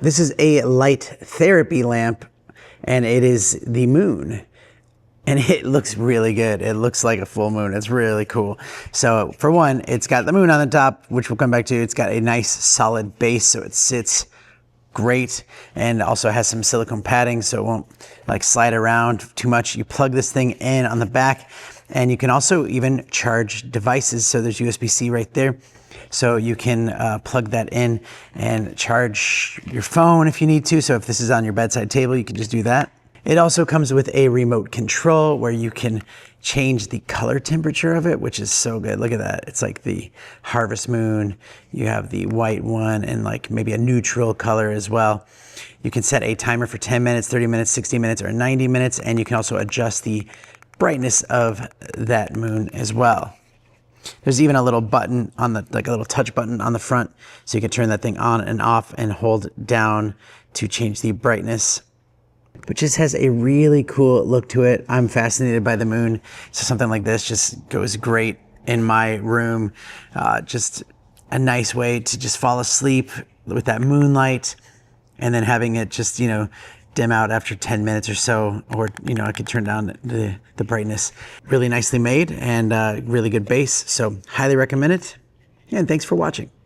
This is a light therapy lamp, and it is the moon. And it looks really good. It looks like a full moon. It's really cool. So for one, it's got the moon on the top, which we'll come back to. It's got a nice solid base, so it sits great, and also has some silicone padding so it won't like slide around too much. You plug this thing in on the back, and you can also even charge devices. So there's USB-C right there. So you can plug that in and charge your phone if you need to. So if this is on your bedside table, you can just do that. It also comes with a remote control where you can change the color temperature of it, which is so good. Look at that. It's like the harvest moon. You have the white one and like maybe a neutral color as well. You can set a timer for 10 minutes, 30 minutes, 60 minutes, or 90 minutes. And you can also adjust the brightness of that moon as well. There's even a little button on the, like a little touch button on the front. So you can turn that thing on and off and hold down to change the brightness, but just has a really cool look to it. I'm fascinated by the moon. So something like this just goes great in my room. Just a nice way to just fall asleep with that moonlight, and then having it just, you know, dim out after 10 minutes or so, or, you know, I could turn down the brightness. Really nicely made and really good base. So highly recommend it. And thanks for watching.